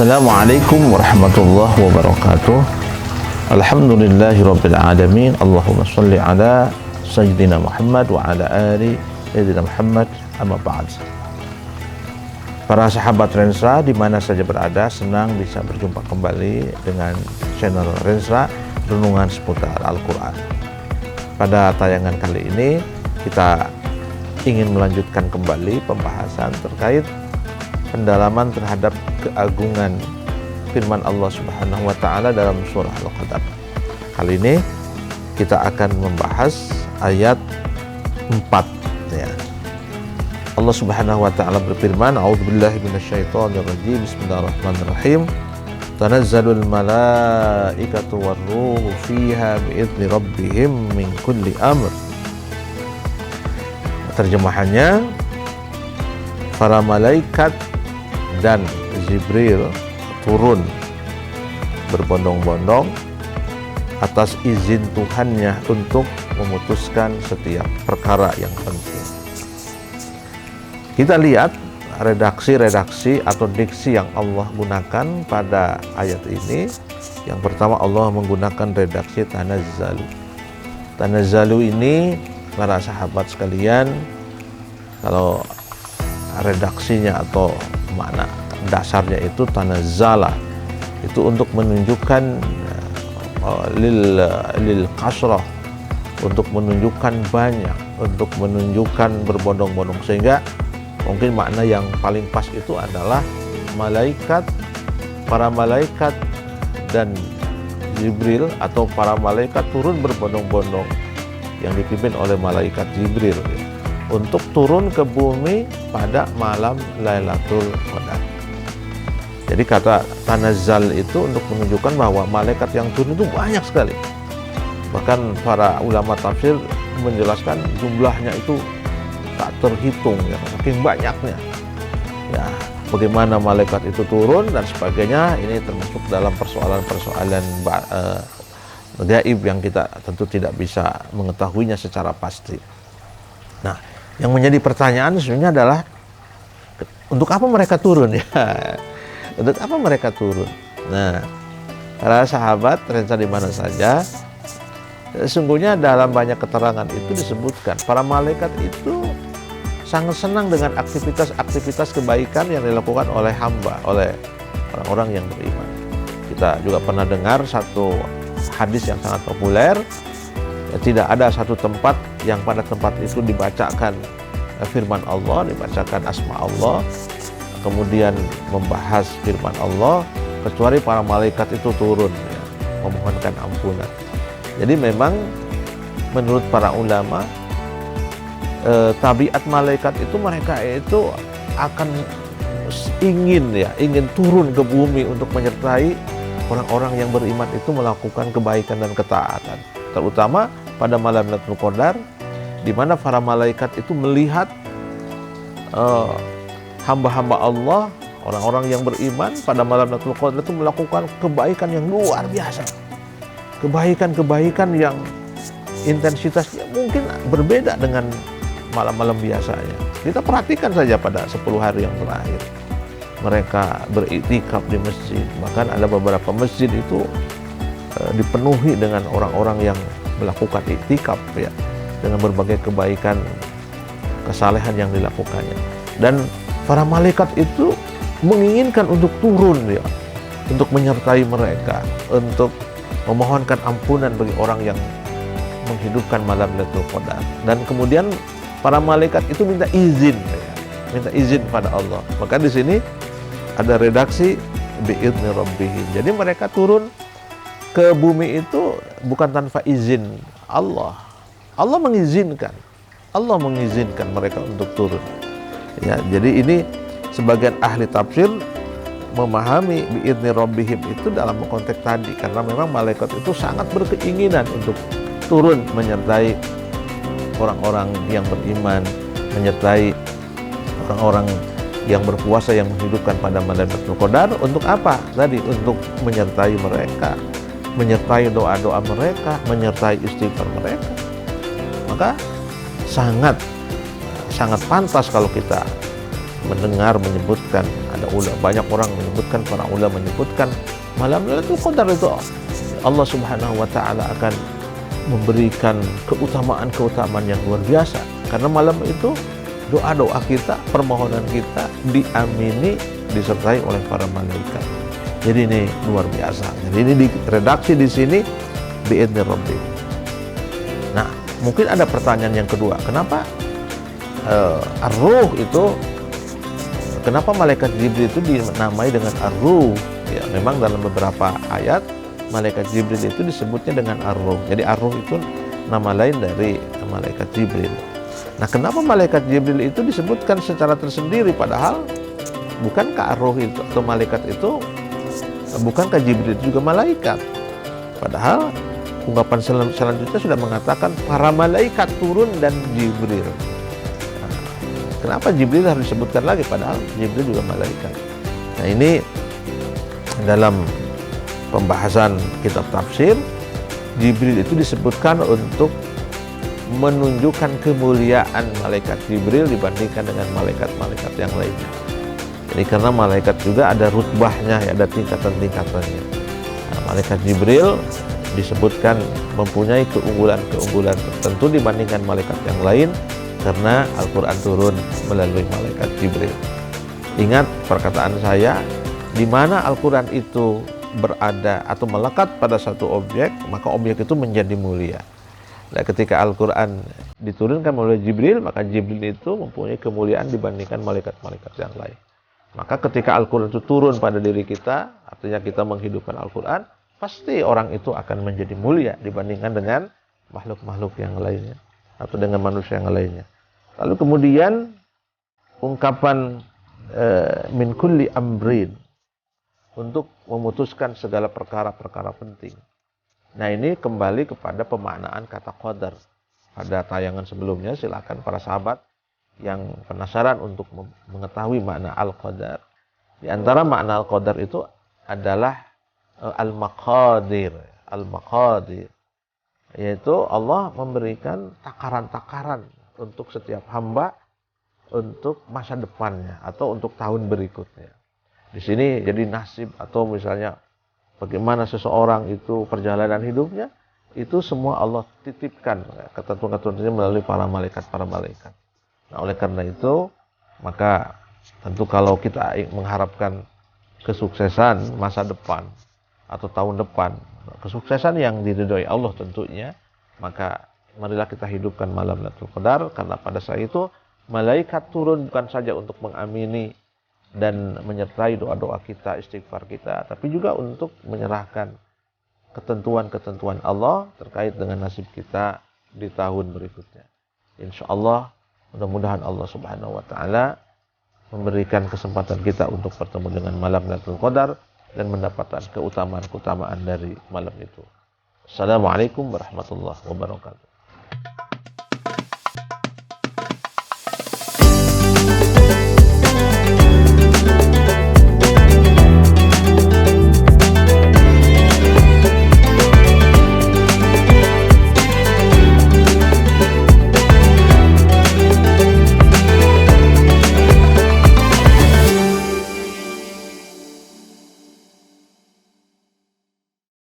Assalamualaikum warahmatullahi wabarakatuh. Alhamdulillahirabbil alamin. Allahumma shalli ala sayyidina Muhammad wa ala ali sayyidina Muhammad, amma ba'd. Para sahabat Rensra di mana saja berada, senang bisa berjumpa kembali dengan channel Rensra renungan seputar Al-Qur'an. Pada tayangan kali ini kita ingin melanjutkan kembali pembahasan terkait pendalaman terhadap keagungan firman Allah Subhanahu wa taala dalam surah Al-Qadr. Kali ini kita akan membahas ayat 4 ya. Allah Subhanahu wa taala berfirman, A'udzubillahi minasyaitonirrajim. Bismillahirrahmanirrahim. Tanazzalul malaikatu warruhu fiha bi'izni rabbihim min kulli amr. Terjemahannya, para malaikat dan Jibril turun berbondong-bondong atas izin Tuhannya untuk memutuskan setiap perkara yang penting. Kita lihat redaksi-redaksi atau diksi yang Allah gunakan pada ayat ini. Yang pertama, Allah menggunakan redaksi tanazzalu. Tanazzalu ini, para sahabat sekalian, kalau redaksinya atau makna dasarnya itu tanazzala, itu untuk menunjukkan lil kasrah, untuk menunjukkan banyak, untuk menunjukkan berbondong-bondong, sehingga mungkin makna yang paling pas itu adalah malaikat, para malaikat dan Jibril, atau para malaikat turun berbondong-bondong yang dipimpin oleh malaikat Jibril untuk turun ke bumi pada malam Lailatul Qadar. Jadi kata tanazzal itu untuk menunjukkan bahwa malaikat yang turun itu banyak sekali. Bahkan para ulama tafsir menjelaskan jumlahnya itu tak terhitung ya, saking banyaknya. Ya, bagaimana malaikat itu turun dan sebagainya, ini termasuk dalam persoalan-persoalan gaib yang kita tentu tidak bisa mengetahuinya secara pasti. Nah, yang menjadi pertanyaan sebenarnya adalah untuk apa mereka turun ya? Untuk apa mereka turun? Nah, para sahabat Rensra di mana saja, sesungguhnya dalam banyak keterangan itu disebutkan para malaikat itu sangat senang dengan aktivitas-aktivitas kebaikan yang dilakukan oleh hamba, oleh orang-orang yang beriman. Kita juga pernah dengar satu hadis yang sangat populer. Tidak ada satu tempat yang pada tempat itu dibacakan firman Allah, dibacakan asma Allah, kemudian membahas firman Allah, kecuali para malaikat itu turun ya, memohonkan ampunan. Jadi memang menurut para ulama, tabiat malaikat itu, mereka itu akan ingin turun ke bumi untuk menyertai orang-orang yang beriman itu melakukan kebaikan dan ketaatan, terutama pada malam Lailatul Qadar, di mana para malaikat itu melihat hamba-hamba Allah, orang-orang yang beriman pada malam Lailatul Qadar itu melakukan kebaikan yang luar biasa, kebaikan-kebaikan yang intensitasnya mungkin berbeda dengan malam-malam biasanya. Kita perhatikan saja pada 10 hari yang terakhir, mereka beriktikaf di masjid. Bahkan ada beberapa masjid itu dipenuhi dengan orang-orang yang melakukan iktikaf ya, dengan berbagai kebaikan, kesalehan yang dilakukannya. Dan para malaikat itu menginginkan untuk turun ya, untuk menyertai mereka, untuk memohonkan ampunan bagi orang yang menghidupkan malam Lailatul Qadar. Dan kemudian para malaikat itu minta izin ya, minta izin pada Allah. Maka di sini ada redaksi bi'izni rabbihim. Jadi mereka turun ke bumi itu bukan tanpa izin Allah. Allah mengizinkan mereka untuk turun. Ya, jadi ini sebagian ahli tafsir memahami bi'izni rabbihim itu dalam konteks tadi, karena memang malaikat itu sangat berkeinginan untuk turun menyertai orang-orang yang beriman, menyertai orang-orang yang berpuasa yang menghidupkan pada malam Lailatul Qadar. Untuk apa? Tadi untuk menyertai mereka, menyertai doa-doa mereka, menyertai istighfar mereka. Maka sangat pantas kalau kita mendengar menyebutkan, banyak orang menyebutkan, para ulama menyebutkan malam Lailatul Qadar itu Allah Subhanahu wa taala akan memberikan keutamaan yang luar biasa. Karena malam itu doa-doa kita, permohonan kita diamini, disertai oleh para malaikat. Jadi ini luar biasa. Jadi ini di redaksi di sini bi'idzni rabbik. Nah, mungkin ada pertanyaan yang kedua. Kenapa ar-ruh itu, kenapa malaikat Jibril itu dinamai dengan ar-ruh? Ya, memang dalam beberapa ayat malaikat Jibril itu disebutnya dengan ar-ruh. Jadi ar-ruh itu nama lain dari malaikat Jibril. Nah, kenapa malaikat Jibril itu disebutkan secara tersendiri, padahal bukankah ar-ruh itu atau malaikat itu, bukankah Jibril juga malaikat? Padahal ungkapan selanjutnya sudah mengatakan para malaikat turun dan Jibril. Nah, kenapa Jibril harus disebutkan lagi padahal Jibril juga malaikat? Nah, ini dalam pembahasan kitab tafsir, Jibril itu disebutkan untuk menunjukkan kemuliaan malaikat Jibril dibandingkan dengan malaikat-malaikat yang lainnya. Jadi karena malaikat juga ada rutbahnya, ya, ada tingkatan-tingkatannya. Nah, malaikat Jibril disebutkan mempunyai keunggulan-keunggulan tertentu dibandingkan malaikat yang lain karena Al-Quran turun melalui malaikat Jibril. Ingat perkataan saya, di mana Al-Quran itu berada atau melekat pada satu objek, maka objek itu menjadi mulia. Nah, ketika Al-Quran diturunkan oleh Jibril, maka Jibril itu mempunyai kemuliaan dibandingkan malaikat-malaikat yang lain. Maka ketika Al-Quran itu turun pada diri kita, artinya kita menghidupkan Al-Quran, pasti orang itu akan menjadi mulia dibandingkan dengan makhluk-makhluk yang lainnya atau dengan manusia yang lainnya. Lalu kemudian ungkapan min kulli amrin, untuk memutuskan segala perkara-perkara penting. Nah, ini kembali kepada pemaknaan kata qadar. Pada tayangan sebelumnya silakan para sahabat yang penasaran untuk mengetahui makna al-qadar. Di antara makna al-qadar itu adalah al-maqadir. Al-maqadir, yaitu Allah memberikan takaran-takaran untuk setiap hamba untuk masa depannya atau untuk tahun berikutnya. Di sini jadi nasib atau misalnya bagaimana seseorang itu perjalanan hidupnya, itu semua Allah titipkan ketentuan-ketentuannya melalui para malaikat. Nah, oleh karena itu, maka tentu kalau kita mengharapkan kesuksesan masa depan atau tahun depan, kesuksesan yang diridhoi Allah tentunya, maka marilah kita hidupkan malam Lailatul Qadar, karena pada saat itu malaikat turun bukan saja untuk mengamini dan menyertai doa-doa kita, istighfar kita, tapi juga untuk menyerahkan ketentuan-ketentuan Allah terkait dengan nasib kita di tahun berikutnya. Insya Allah, mudah-mudahan Allah Subhanahu wa Ta'ala memberikan kesempatan kita untuk bertemu dengan malam Lailatul Qadar dan mendapatkan keutamaan-keutamaan dari malam itu. Assalamualaikum warahmatullahi wabarakatuh.